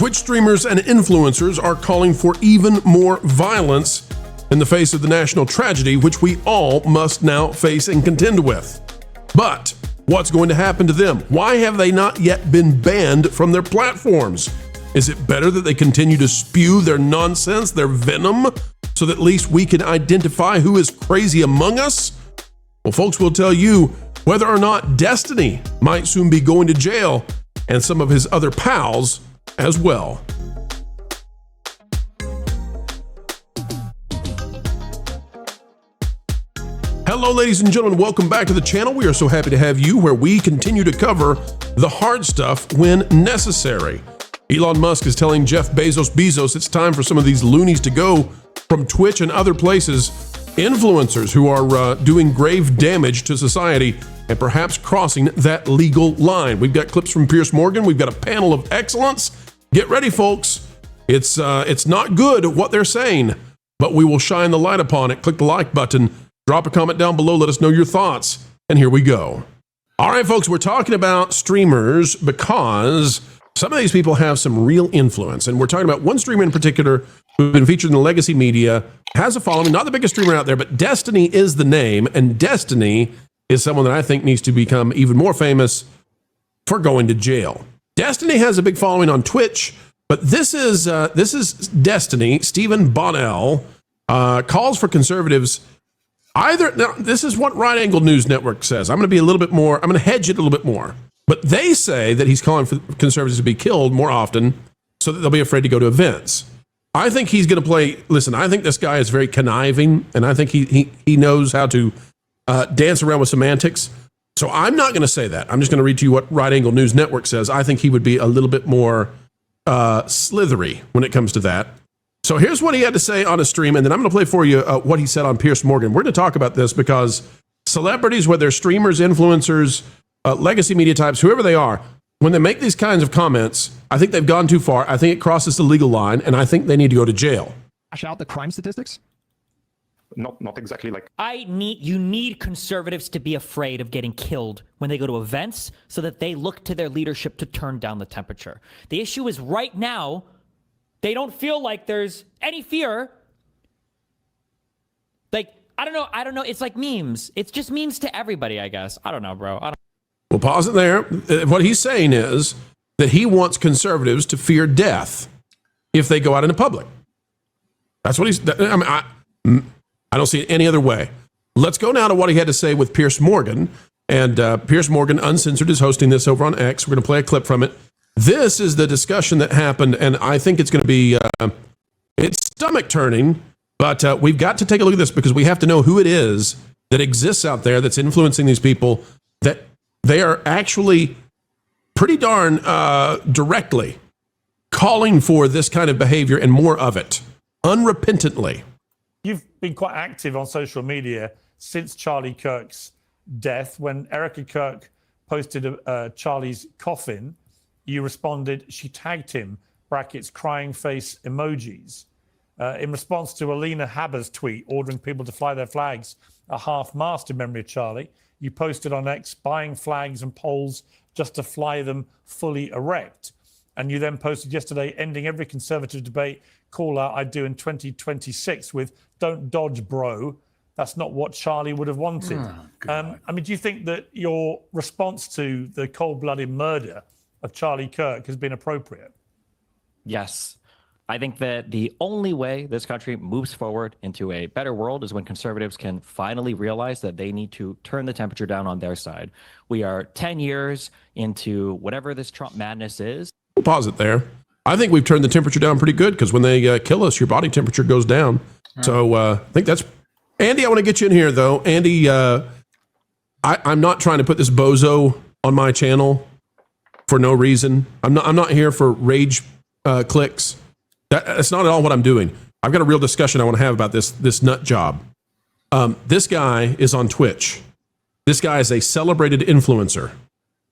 Twitch streamers and influencers are calling for even more violence in the face of the national tragedy, which we all must now face and contend with. But what's going to happen to them? Why have they not yet been banned from their platforms? Is it better that they continue to spew their nonsense, their venom, so that at least we can identify who is crazy among us? Well, folks, will tell you whether or not Destiny might soon be going to jail, and some of his other pals as well. Hello, ladies and gentlemen. Welcome back to the channel. We are so happy to have you, where we continue to cover the hard stuff when necessary. Elon Musk is telling Jeff Bezos it's time for some of these loonies to go from Twitch and other places. Influencers who are doing grave damage to society and perhaps crossing that legal line. We've got clips from Piers Morgan. We've got a panel of excellence. Get ready, folks. It's not good what they're saying, but we will shine the light upon it. Click the like button. Drop a comment down below. Let us know your thoughts. And here we go. All right, folks, we're talking about streamers because some of these people have some real influence. And we're talking about one streamer in particular who's been featured in the legacy media, has a following, not the biggest streamer out there, but Destiny is the name. And Destiny is someone that I think needs to become even more famous for going to jail. Destiny has a big following on Twitch, but this is Destiny. Stephen Bonnell calls for conservatives. Now, this is what Right Angle News Network says. I'm going to hedge it a little bit more. But they say that he's calling for conservatives to be killed more often so that they'll be afraid to go to events. I think he's going to listen, I think this guy is very conniving, and I think he knows how to dance around with semantics. So I'm not going to say that. I'm just going to read to you what Right Angle News Network says. I think he would be a little bit more slithery when it comes to that. So here's what he had to say on a stream, and then I'm going to play for you what he said on Piers Morgan. We're going to talk about this because celebrities, whether streamers, influencers, legacy media types, whoever they are, when they make these kinds of comments, I think they've gone too far. I think it crosses the legal line, and I think they need to go to jail. Out the crime statistics? Not exactly like. You need conservatives to be afraid of getting killed when they go to events so that they look to their leadership to turn down the temperature. The issue is right now, they don't feel like there's any fear. Like, I don't know. It's like memes. It's just memes to everybody, I guess. I don't know, bro. We'll pause it there. What he's saying is that he wants conservatives to fear death if they go out into public. That's what I don't see it any other way. Let's go now to what he had to say with Piers Morgan. And Piers Morgan, Uncensored, is hosting this over on X. We're going to play a clip from it. This is the discussion that happened, and I think it's going to be it's stomach-turning, but we've got to take a look at this because we have to know who it is that exists out there that's influencing these people, that they are actually pretty darn directly calling for this kind of behavior and more of it, unrepentantly. You've been quite active on social media since Charlie Kirk's death. When Erica Kirk posted Charlie's coffin, you responded, she tagged him, brackets, crying face emojis. In response to Alina Haber's tweet ordering people to fly their flags a half-mast in memory of Charlie, you posted on X, buying flags and poles just to fly them fully erect. And you then posted yesterday, ending every conservative debate call out I'd do in 2026 with "Don't dodge, bro." That's not what Charlie would have wanted. Do you think that your response to the cold-blooded murder of Charlie Kirk has been appropriate? Yes. I think that the only way this country moves forward into a better world is when conservatives can finally realize that they need to turn the temperature down on their side. We are 10 years into whatever this Trump madness is. We'll pause it there. I think we've turned the temperature down pretty good because when they kill us, your body temperature goes down. So I think that's... Andy, I want to get you in here, though. Andy, I'm not trying to put this bozo on my channel for no reason. I'm not here for rage clicks. That's not at all what I'm doing. I've got a real discussion I want to have about this nut job. This guy is on Twitch. This guy is a celebrated influencer.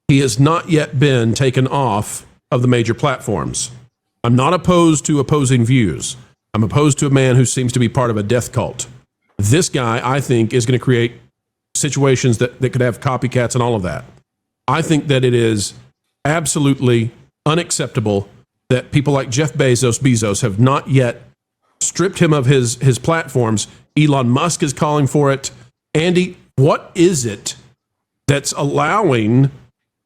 He has not yet been taken off of the major platforms. I'm not opposed to opposing views. I'm opposed to a man who seems to be part of a death cult. This guy, I think, is going to create situations that could have copycats and all of that. I think that it is absolutely unacceptable that people like Jeff Bezos have not yet stripped him of his platforms. Elon Musk is calling for it. Andy, what is it that's allowing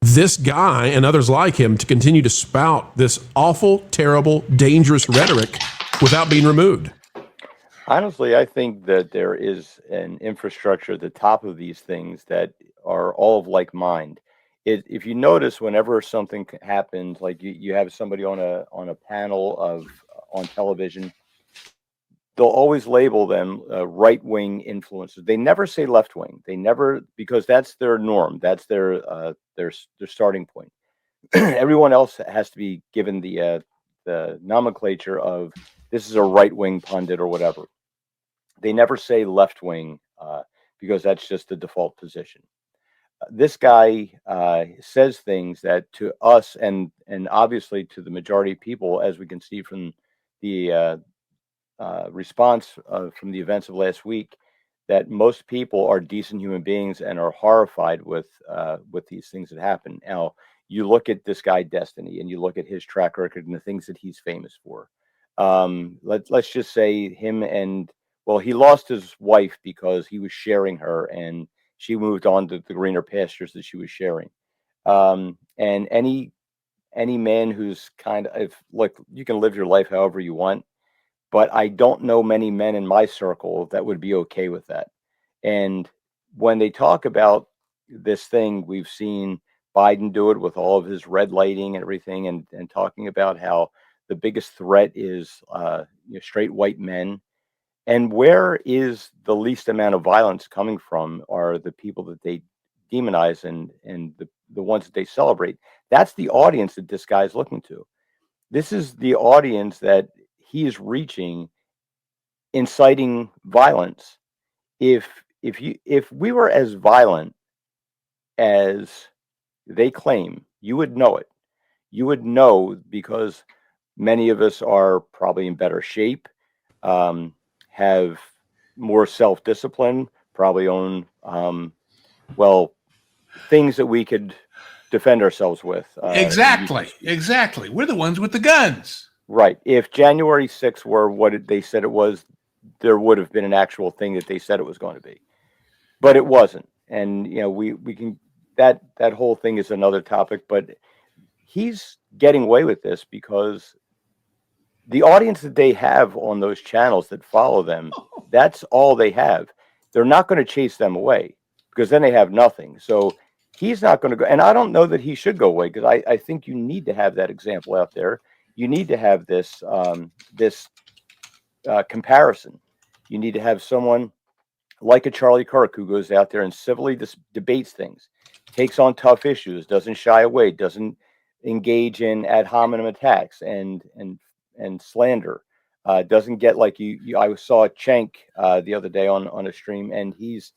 this guy and others like him to continue to spout this awful, terrible, dangerous rhetoric without being removed? Honestly, I think that there is an infrastructure at the top of these things that are all of like mind. If you notice, whenever something happens, like you have somebody on a panel on television, they'll always label them right-wing influencers. They never say left-wing. They never, because that's their norm. That's their starting point. Everyone else has to be given the nomenclature of this is a right-wing pundit or whatever. They never say left-wing because that's just the default position. This guy says things that to us and obviously to the majority of people, as we can see from the response from the events of last week, that most people are decent human beings and are horrified with these things that happen. Now, you look at this guy Destiny and you look at his track record and the things that he's famous for. Let's just say him and, well, he lost his wife because he was sharing her and she moved on to the greener pastures that she was sharing. And any man who's kind of, look, you can live your life however you want, but I don't know many men in my circle that would be okay with that. And when they talk about this thing, we've seen Biden do it with all of his red lighting and everything, and talking about how the biggest threat is straight white men. And where is the least amount of violence coming from are the people that they demonize and the ones that they celebrate. That's the audience that this guy is looking to. This is the audience that he is reaching, inciting violence. If we were as violent as they claim, you would know it. You would know, because many of us are probably in better shape, have more self-discipline, probably own, things that we could defend ourselves with. Exactly. We're the ones with the guns. Right. If January 6th were what they said it was, there would have been an actual thing that they said it was going to be. But it wasn't. And, we can, that whole thing is another topic, but he's getting away with this because the audience that they have on those channels that follow them, that's all they have. They're not going to chase them away because then they have nothing. So he's not going to go. And I don't know that he should go away, because I think you need to have that example out there. You need to have this comparison. You need to have someone like a Charlie Kirk who goes out there and civilly debates things, takes on tough issues, doesn't shy away, doesn't engage in ad hominem attacks and slander, doesn't get like I saw Cenk the other day on a stream, and he's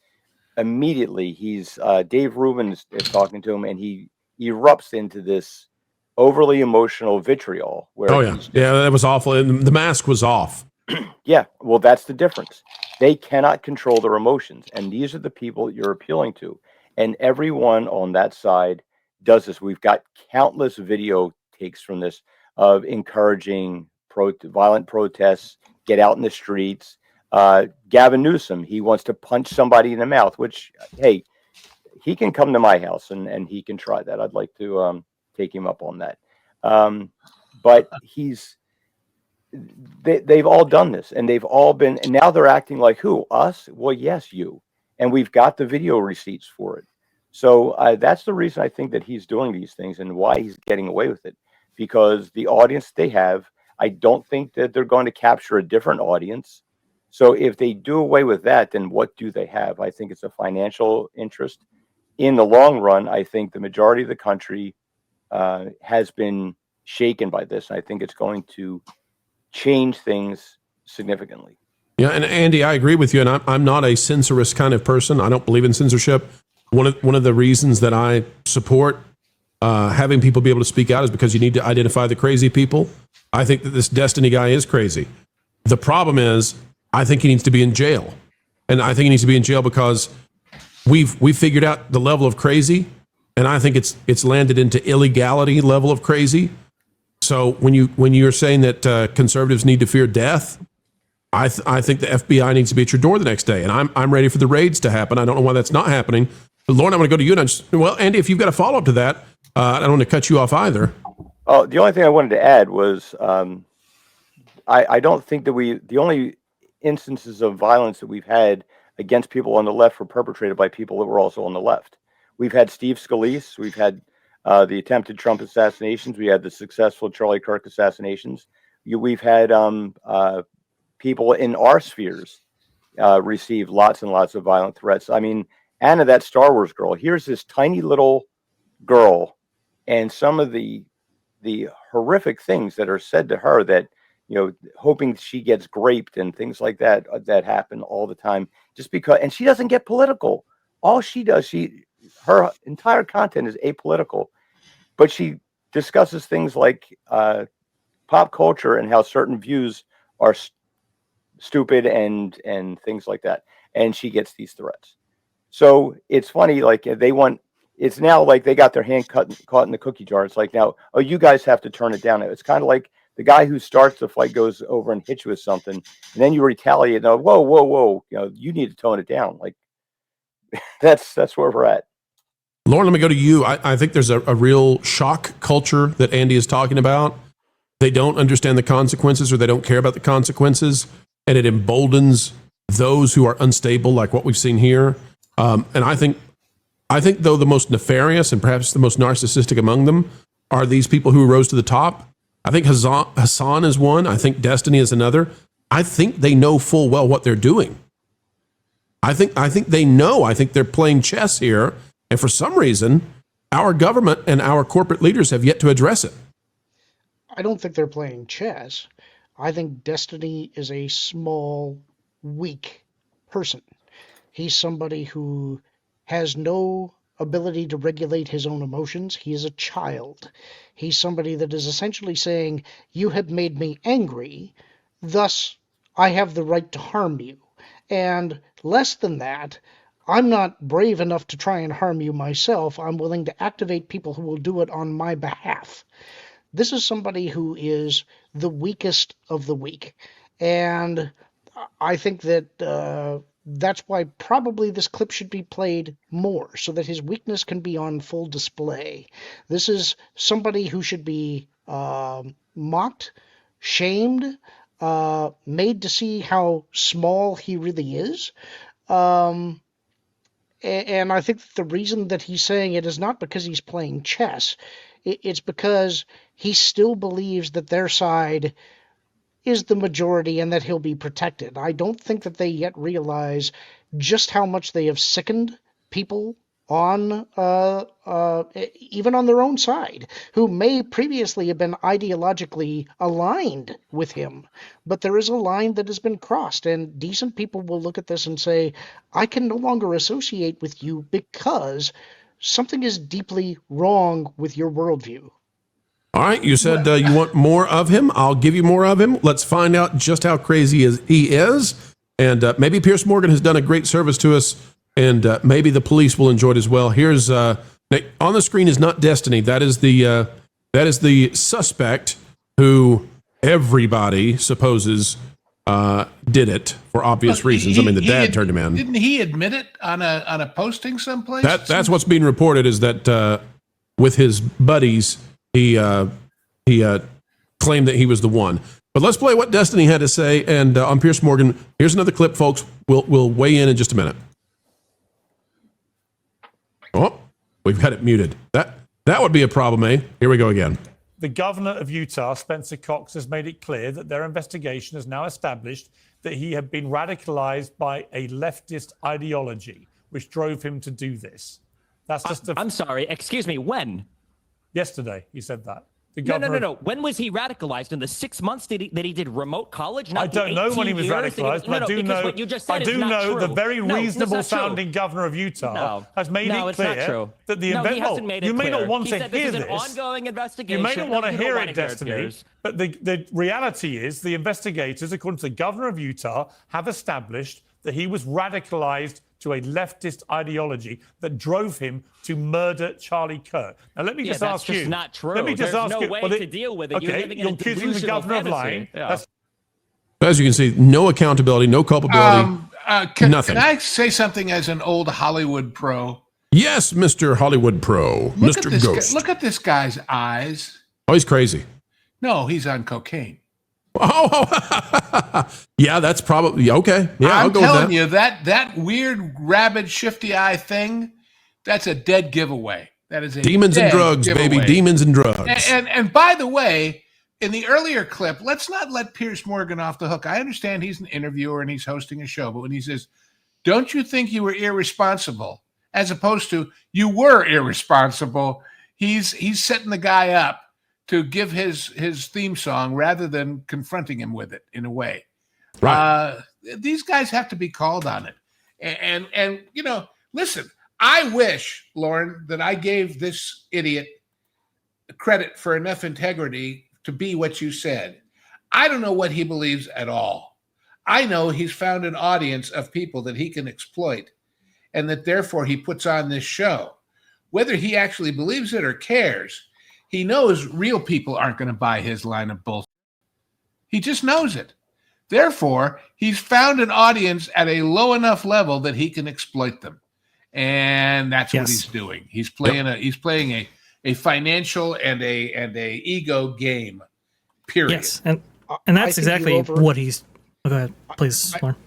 Dave Rubin is talking to him, and he erupts into this overly emotional vitriol. Where that was awful, and the mask was off. Yeah, well, that's the difference. They cannot control their emotions, and these are the people you're appealing to, and everyone on that side does this. We've got countless video takes from this of encouraging violent protests, get out in the streets. Gavin Newsom, he wants to punch somebody in the mouth, which, hey, he can come to my house and he can try that. I'd like to take him up on that. But they've all done this, and they've all been, and now they're acting like who? Us? Well, yes, you. And we've got the video receipts for it. So that's the reason I think that he's doing these things and why he's getting away with it, because the audience they have, I don't think that they're going to capture a different audience. So if they do away with that, then what do they have? I think it's a financial interest. In the long run, I think the majority of the country has been shaken by this. I think it's going to change things significantly. Yeah, and Andy, I agree with you, and I'm not a censorist kind of person. I don't believe in censorship. One of the reasons that I support having people be able to speak out is because you need to identify the crazy people. I think that this Destiny guy is crazy. The problem is, I think he needs to be in jail, and I think he needs to be in jail because we've figured out the level of crazy, and I think it's landed into illegality level of crazy. So when you're saying that conservatives need to fear death, I think the FBI needs to be at your door the next day, and I'm ready for the raids to happen. I don't know why that's not happening. But Lauren, I'm going to go to you. And well, Andy, if you've got a follow up to that, I don't want to cut you off either. Oh, the only thing I wanted to add was I don't think that the only instances of violence that we've had against people on the left were perpetrated by people that were also on the left. We've had Steve Scalise. We've had the attempted Trump assassinations. We had the successful Charlie Kirk assassinations. We've had people in our spheres receive lots and lots of violent threats. I mean, Anna, that Star Wars girl, here's this tiny little girl, and some of the horrific things that are said to her that, hoping she gets graped and things like that happen all the time, just because, and she doesn't get political. All she does, her entire content is apolitical, but she discusses things like pop culture and how certain views are stupid and things like that. And she gets these threats. So it's funny, like it's now like they got their hand caught in the cookie jar. It's like, now, oh, you guys have to turn it down. It's kind of like the guy who starts the fight goes over and hits you with something, and then you retaliate. And, whoa, you need to tone it down. Like that's where we're at. Lauren, let me go to you. I think there's a real shock culture that Andy is talking about. They don't understand the consequences, or they don't care about the consequences, and it emboldens those who are unstable, like what we've seen here. And I think though the most nefarious and perhaps the most narcissistic among them are these people who rose to the top. I think Hassan is one. I think Destiny is another. I think they know full well what they're doing. I think they know. I think they're playing chess here. And for some reason, our government and our corporate leaders have yet to address it. I don't think they're playing chess. I think Destiny is a small, weak person. He's somebody who has no ability to regulate his own emotions. He is a child. He's somebody that is essentially saying, you have made me angry, thus I have the right to harm you. And less than that, I'm not brave enough to try and harm you myself. I'm willing to activate people who will do it on my behalf. This is somebody who is the weakest of the weak. And I think that that's why probably this clip should be played more, so that his weakness can be on full display. This is somebody who should be mocked, shamed, made to see how small he really is. And I think that the reason that he's saying it is not because he's playing chess. It's because he still believes that their side is the majority and that he'll be protected. I don't think that they yet realize just how much they have sickened people on even on their own side, who may previously have been ideologically aligned with him. But there is a line that has been crossed, and decent people will look at this and say, I can no longer associate with you because something is deeply wrong with your worldview. All right, you said you want more of him. I'll give you more of him. Let's find out just how crazy he is. And maybe Piers Morgan has done a great service to us, and maybe the police will enjoy it as well. Here's on the screen is not Destiny. That is the suspect who everybody supposes did it for obvious reasons. I mean, the dad turned him in. Didn't he admit it on a posting someplace? That's what's being reported, is that with his buddies, he claimed that he was the one. But let's play what Destiny had to say. And on Piers Morgan, here's another clip, folks. We'll weigh in just a minute. Oh, we've got it muted. That would be a problem, eh? Here we go again. The governor of Utah, Spencer Cox, has made it clear that their investigation has now established that he had been radicalized by a leftist ideology, which drove him to do this. That's just I'm sorry, excuse me, when? Yesterday, he said that. No. When was he radicalized? In the 6 months that he did remote college? I don't know when he was radicalized, but I do know the very reasonable sounding governor of Utah has made it clear that the event. You may not want to hear this. Ongoing investigation. You may not want to hear it, Destiny. But the reality is, the investigators, according to the governor of Utah, have established that he was radicalized to a leftist ideology that drove him to murder Charlie Kirk. Now, let me just ask you. That's just not true. Let me just There's ask no you. way well, to deal with it. Okay, You're living in a accusing the delusional governor of lying. fantasy. Yeah. That's As you can see, no accountability, no culpability. Nothing. Can I say something as an old Hollywood pro? Yes, Mr. Hollywood Pro, Look Mr. at this Ghost. look at this guy's eyes. Oh, he's crazy. No, he's on cocaine. Oh, yeah, that's probably okay. Yeah, I'll I'm go with telling that. you that weird rabid shifty eye thing, that's a dead giveaway. That is a Demons and dead drugs, baby. giveaway. Demons and drugs. And by the way, in the earlier clip, let's not let Piers Morgan off the hook. I understand he's an interviewer and he's hosting a show, but when he says, "Don't you think you were irresponsible?" as opposed to "you were irresponsible," he's setting the guy up to give his theme song rather than confronting him with it in a way. Right. These guys have to be called on it. And you know, listen, I wish, Lauren, that I gave this idiot credit for enough integrity to be what you said. I don't know what he believes at all. I know he's found an audience of people that he can exploit, and that therefore he puts on this show. Whether he actually believes it or cares, he knows real people aren't going to buy his line of bullshit. He just knows it. Therefore, he's found an audience at a low enough level that he can exploit them. And that's what he's doing. He's playing a financial and a ego game. Period. Yes, and that's exactly what he's. Oh, go ahead, please, Lauren.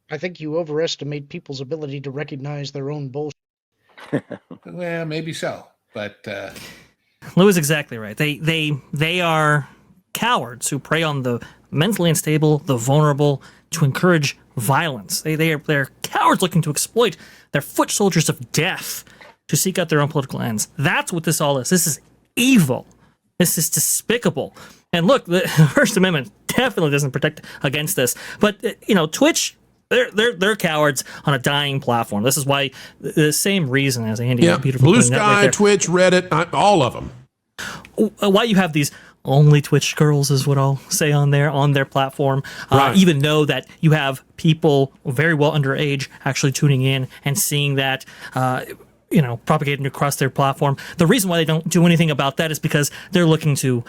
I think you overestimate people's ability to recognize their own bullshit. Well, maybe so, but Lou is exactly right. They are cowards who prey on the mentally unstable, the vulnerable, to encourage violence. They're cowards looking to exploit their foot soldiers of death to seek out their own political ends. That's what this all is. This is evil. This is despicable. And look, the First Amendment definitely doesn't protect against this. But Twitch, they're cowards on a dying platform. This is why the same reason as Andy. Yeah, Blue Sky, Twitch, Reddit, all of them. Why you have these only Twitch girls is what I'll say on their platform. Right. Even though that you have people very well underage actually tuning in and seeing that. Propagating across their platform. The reason why they don't do anything about that is because they're looking to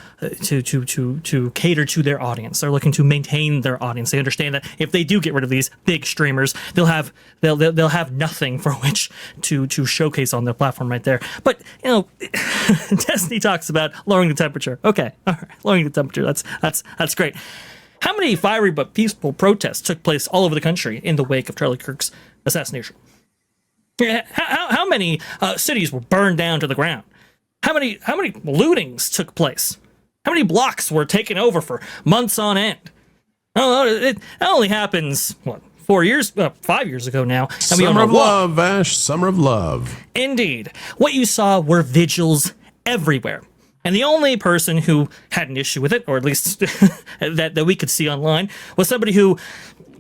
cater to their audience. They're looking to maintain their audience. They understand that if they do get rid of these big streamers, they'll have nothing for which to showcase on their platform right there. But Destiny talks about lowering the temperature. Okay, all right, lowering the temperature. That's great. How many fiery but peaceful protests took place all over the country in the wake of Charlie Kirk's assassination? How many cities were burned down to the ground? How many lootings took place? How many blocks were taken over for months on end? It only happens 5 years ago now. And Summer of love, Vash. Summer of love. Indeed. What you saw were vigils everywhere. And the only person who had an issue with it, or at least that we could see online, was somebody who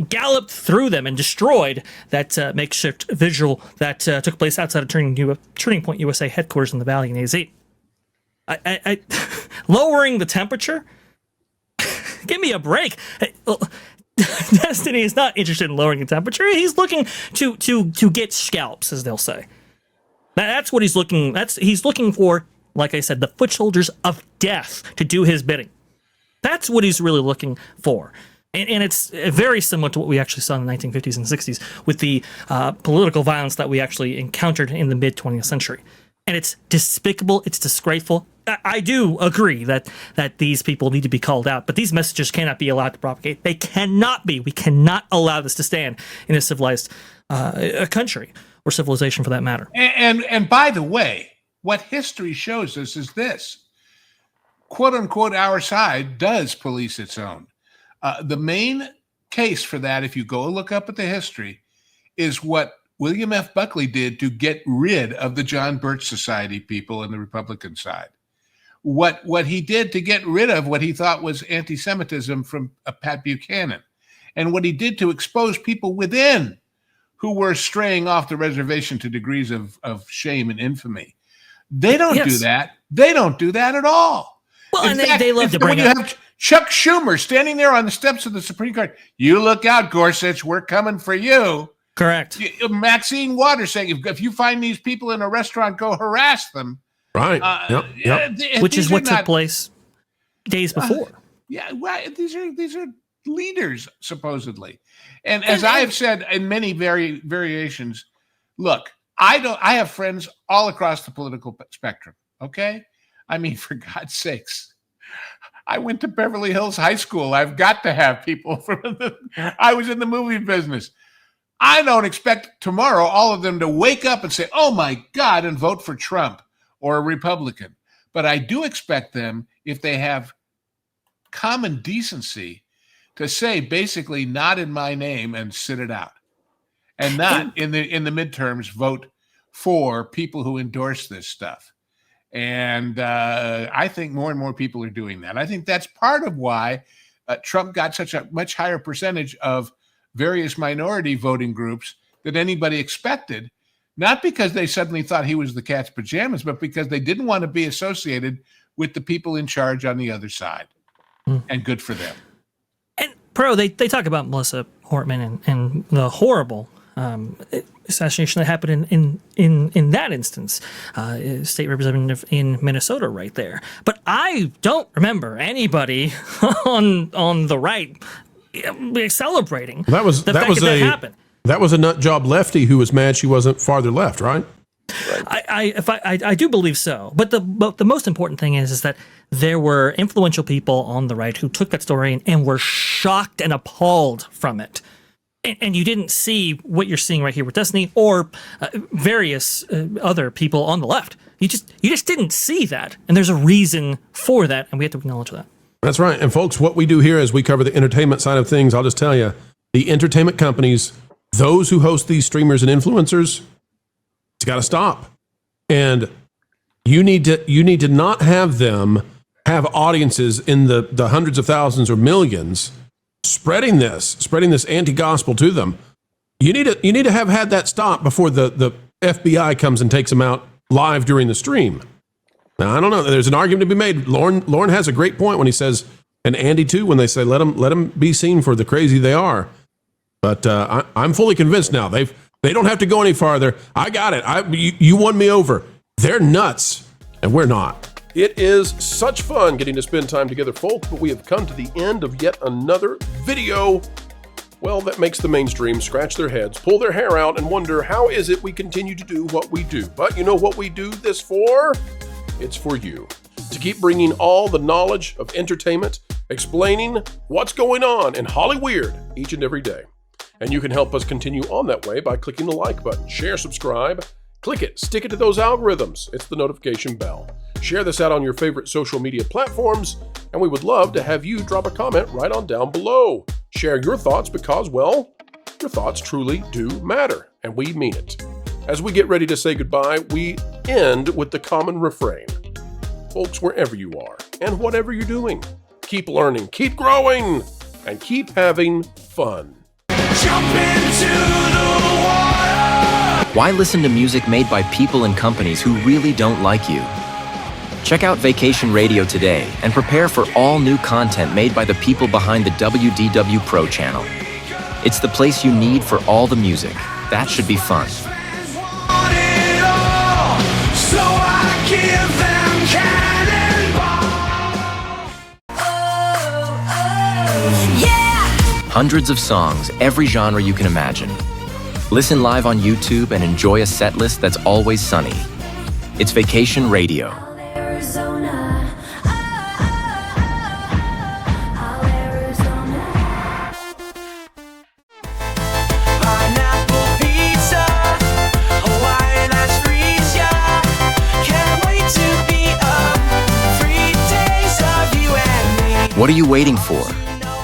galloped through them and destroyed that makeshift vigil that took place outside of Turning Point USA headquarters in the Valley in AZ. Lowering the temperature? Give me a break. Destiny is not interested in lowering the temperature. He's looking to get scalps, as they'll say. That's what he's looking. He's looking for. Like I said, the foot soldiers of death to do his bidding. That's what he's really looking for. And it's very similar to what we actually saw in the 1950s and 60s with the political violence that we actually encountered in the mid-20th century. And it's despicable. It's disgraceful. I do agree that these people need to be called out, but these messages cannot be allowed to propagate. They cannot be. We cannot allow this to stand in a civilized country, or civilization for that matter. And by the way, what history shows us is this, quote unquote, our side does police its own. The main case for that, if you go look up at the history, is what William F. Buckley did to get rid of the John Birch Society people in the Republican side. What he did to get rid of what he thought was anti-Semitism from Pat Buchanan, and what he did to expose people within who were straying off the reservation to degrees of shame and infamy. They don't do that. They don't do that at all. Well, and they love to bring up. When you have Chuck Schumer standing there on the steps of the Supreme Court, you look out, Gorsuch, we're coming for you. Correct. Maxine Waters saying, if you find these people in a restaurant, go harass them. Right. Yep. Which is what took place days before. Yeah, well, these are leaders supposedly, and as I have said in many variations, look, I have friends all across the political spectrum. Okay, I mean, for God's sakes, I went to Beverly Hills High School. I've got to have people from I was in the movie business. I don't expect tomorrow all of them to wake up and say, "Oh my God," and vote for Trump or a Republican. But I do expect them, if they have common decency, to say basically, not in my name, and sit it out, and not in the midterms vote for people who endorse this stuff. And I think more and more people are doing that. I think that's part of why Trump got such a much higher percentage of various minority voting groups than anybody expected. Not because they suddenly thought he was the cat's pajamas, but because they didn't want to be associated with the people in charge on the other side. And good for them. And Pro, they talk about Melissa Hortman and the horrible assassination that happened in that instance. State representative in Minnesota right there. But I don't remember anybody on the right celebrating that happened. That was a nut job lefty who was mad she wasn't farther left, right? I do believe so. But the most important thing is that there were influential people on the right who took that story and were shocked and appalled from it. And you didn't see what you're seeing right here with Destiny or various other people on the left. You just didn't see that. And there's a reason for that, and we have to acknowledge that. That's right. And folks, what we do here is we cover the entertainment side of things. I'll just tell you, the entertainment companies, those who host these streamers and influencers, it's got to stop. And you need to not have them have audiences in the hundreds of thousands or millions spreading this anti-gospel to them. You need to have had that stop before the FBI comes and takes them out live during the stream. Now, I don't know. There's an argument to be made. Lauren has a great point when he says, and Andy too, when they say let them be seen for the crazy they are. But I'm fully convinced now. They don't have to go any farther. I got it. You won me over. They're nuts, and we're not. It is such fun getting to spend time together, folks, but we have come to the end of yet another video, well, that makes the mainstream scratch their heads, pull their hair out, and wonder, how is it we continue to do what we do? But you know what we do this for? It's for you. To keep bringing all the knowledge of entertainment, explaining what's going on in Hollyweird each and every day. And you can help us continue on that way by clicking the like button, share, subscribe, click it, stick it to those algorithms. It's the notification bell. Share this out on your favorite social media platforms, and we would love to have you drop a comment right on down below. Share your thoughts because, well, your thoughts truly do matter, and we mean it. As we get ready to say goodbye, we end with the common refrain. Folks, wherever you are and whatever you're doing, keep learning, keep growing, and keep having fun. Jump into the water! Why listen to music made by people and companies who really don't like you? Check out Vacation Radio today and prepare for all new content made by the people behind the WDW Pro Channel. It's the place you need for all the music. That should be fun. Hundreds of songs, every genre you can imagine. Listen live on YouTube and enjoy a set list that's always sunny. It's Vacation Radio. What are you waiting for?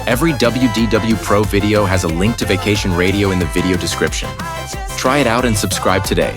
Every WDW Pro video has a link to Vacation Radio in the video description. Try it out and subscribe today.